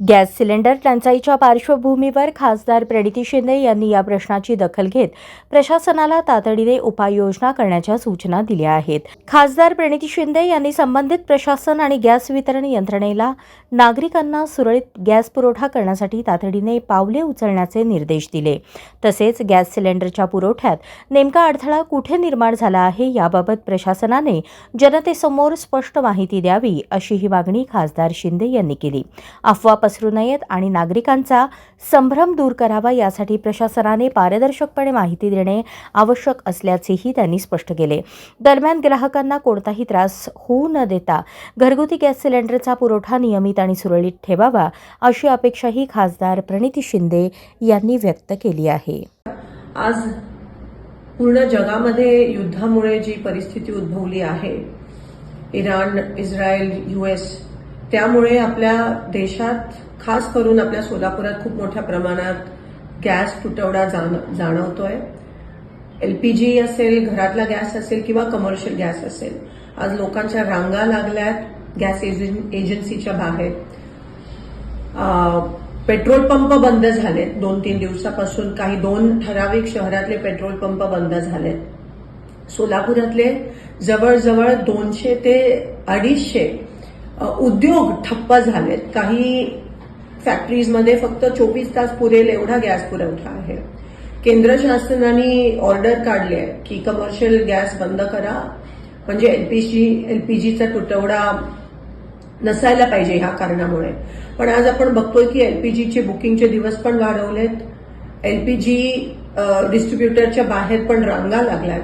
Gas cylinder टंचाईच्या पार्श्वभूमीवर खासदार प्रणिती शिंदे यांनी या प्रश्नाची दखल घेत प्रशासनाला तातडीने उपाययोजना करण्याच्या सूचना दिल्या आहेत. खासदार प्रणिती शिंदे यांनी संबंधित प्रशासन आणि गॅस वितरण यंत्रणेला नागरिकांना सुरळीत गॅस पुरवठा करण्यासाठी तातडीने पावले उचलण्याचे निर्देश दिले. तसेच गॅस सिलेंडरच्या पुरवठ्यात नेमका अडथळा कुठे निर्माण झाला आहे याबाबत प्रशासनाने जनतेसमोर स्पष्ट माहिती द्यावी अशीही मागणी खासदार शिंदे यांनी केली. अफवा पसरू नयेत आणि नागरिकांचा संभ्रम दूर करावा यासाठी प्रशासनाने पारदर्शकपणे माहिती देणे आवश्यक असल्याचेही त्यांनी स्पष्ट केले. दरम्यान ग्राहकांना कोणताही त्रास होऊ न देता घरगुती गॅस सिलेंडरचा पुरवठा नियमित आणि सुरळीत ठेवावा अशी अपेक्षाही खासदार प्रणिती शिंदे यांनी व्यक्त केली आहे. आज पूर्ण जगामध्ये युद्धामुळे जी परिस्थिती उद्भवली आहे, इराण, इस्रायल, US, त्यामुळे आपल्या देशात खास करून आपल्या सोलापुरात खूप मोठ्या प्रमाणात गॅस तुटवडा जाणवतोय. LPG असेल, घरातला गॅस असेल किंवा कमर्शियल गॅस असेल, आज लोकांच्या रांगा लागल्यात गॅस एजन्सीच्या बाहेर. पेट्रोल पंप बंद झालेत 2-3 दिवसापासून. काही 2 ठराविक शहरातले पेट्रोल पंप बंद झालेत. सोलापुरातले जवळजवळ 200 ते 250 उद्योग ठप्प झालेत. काही फॅक्टरीजमध्ये फक्त 24 तास पुरेल एवढा गॅस पुरवठा आहे. केंद्र शासनाने ऑर्डर काढली आहे की कमर्शियल गॅस बंद करा, म्हणजे LPGचा तुटवडा नसायला पाहिजे ह्या कारणामुळे. पण आज आपण बघतोय की LPGचे बुकिंगचे दिवस पण वाढवलेत. LPG डिस्ट्रीब्युटरच्या बाहेर पण रांगा लागल्यात.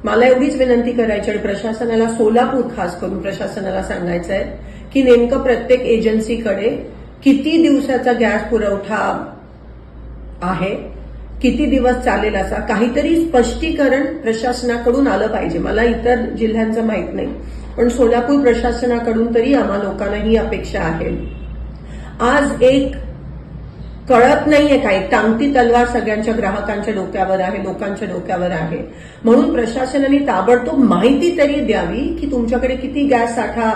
मला एवढीच विनंती करायची आणि प्रशासनाला, सोलापूर खास करून प्रशासनाला सांगायचं आहे की नेमकं प्रत्येक एजन्सीकडे किती दिवसाचा गॅस पुरवठा आहे, किती दिवस चालेल, असा काहीतरी स्पष्टीकरण प्रशासनाकडून आलं पाहिजे. मला इतर जिल्ह्यांचं माहित नाही, पण सोलापूर प्रशासनाकडून तरी आम्हा लोकांना ही अपेक्षा आहे. आज एक कळत नाहीये काय, टांगती तलवार सगळ्यांच्या ग्राहकांच्या डोक्यावर आहे, लोकांच्या डोक्यावर आहे. म्हणून प्रशासनाने ताबडतोब माहिती तरी द्यावी की तुमच्याकडे किती गॅस साठा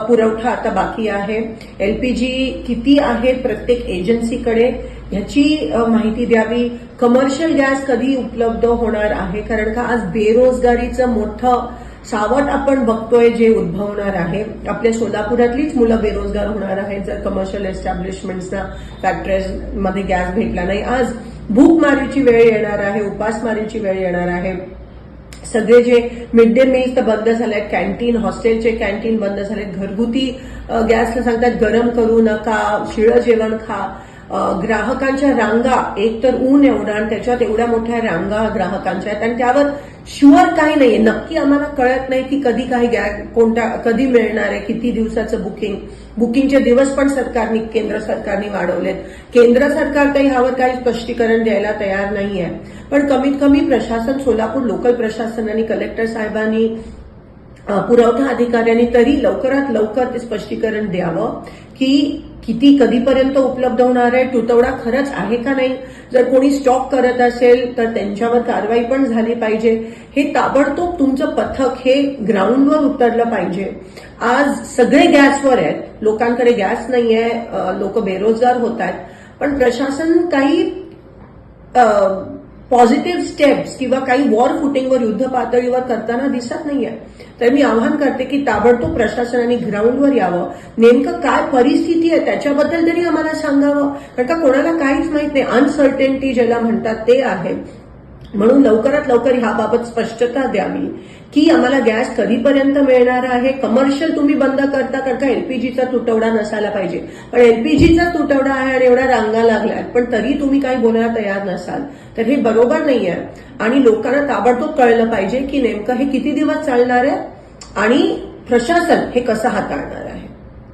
पुरवठा आता बाकी आहे, LPG किती आहे प्रत्येक एजन्सीकडे ह्याची माहिती द्यावी. कमर्शियल गॅस कधी उपलब्ध होणार आहे, कारण का आज बेरोजगारीचं मोठं सावट आपण बघतोय जे उद्भवणार आहे. आपल्या सोलापुरातलीच मुलं बेरोजगार होणार आहेत जर कमर्शियल एस्टॅब्लिशमेंट्सना, फॅक्टरीजमध्ये गॅस भेटला नाही. आज भूकमारीची वेळ येणार आहे, उपासमारीची वेळ येणार आहे. सगळे जे मिड डे मील्स तर बंद झालेत, कॅन्टीन, हॉस्टेलचे कॅन्टीन बंद झालेत. घरगुती गॅसला सांगतात गरम करू नका, शिळं जेवण खा. ग्राहकांच्या रांगा, एक तर ऊन एवढा आणि त्याच्यात एवढ्या मोठ्या रांगा ग्राहकांच्या आहेत आणि त्यावर शुअर काही नाहीये. नक्की आम्हाला कळत नाही की कधी काही कधी मिळणार आहे, किती दिवसाचं बुकिंगचे दिवस पण केंद्र सरकारने वाढवलेत. केंद्र सरकार काही ह्यावर काही स्पष्टीकरण द्यायला तयार नाहीये. पण कमीत कमी प्रशासन, सोलापूर लोकल प्रशासनाने, कलेक्टर साहेबांनी, पुरवठा अधिकाऱ्यांनी तरी लवकरात लवकर ते स्पष्टीकरण द्यावं की किती कधीपर्यंत उपलब्ध होणार आहे, तुटवडा खरंच आहे का नाही. जर कोणी स्टॉक करत असेल तर त्यांच्यावर कारवाई पण झाली पाहिजे. हे ताबडतोब तुमचं पथक हे ग्राउंडवर उतरलं पाहिजे. आज सगळे गॅसवर आहेत, लोकांकडे गॅस नाहीये, लोक बेरोजगार होत आहेत, पण प्रशासन काही पॉझिटिव्ह स्टेप्स किंवा काही वॉर फुटिंगवर, युद्ध पातळीवर करताना दिसत नाहीये. तर मी आवाहन करते की ताबडतोब प्रशासनाने ग्राउंडवर यावं. नेमकं काय परिस्थिती आहे त्याच्याबद्दल तरी आम्हाला सांगावं, कारण का कोणाला काहीच माहित नाही. अनसर्टेनिटी ज्याला म्हणतात ते आहे. म्हणून लवकरात लवकर ह्याबाबत स्पष्टता द्यावी की आम्हाला गॅस कधीपर्यंत मिळणार आहे. कमर्शियल तुम्ही बंद करता, कारण का LPGचा तुटवडा नसायला पाहिजे, पण LPGचा तुटवडा आहे आणि एवढ्या रांगा लागल्यात, पण तरी तुम्ही काही बोलायला तयार नसाल तर हे बरोबर नाहीये. आणि लोकांना ताबडतोब कळलं पाहिजे की नेमकं हे किती दिवस चालणार आहे आणि प्रशासन हे कसं हाताळणार आहे.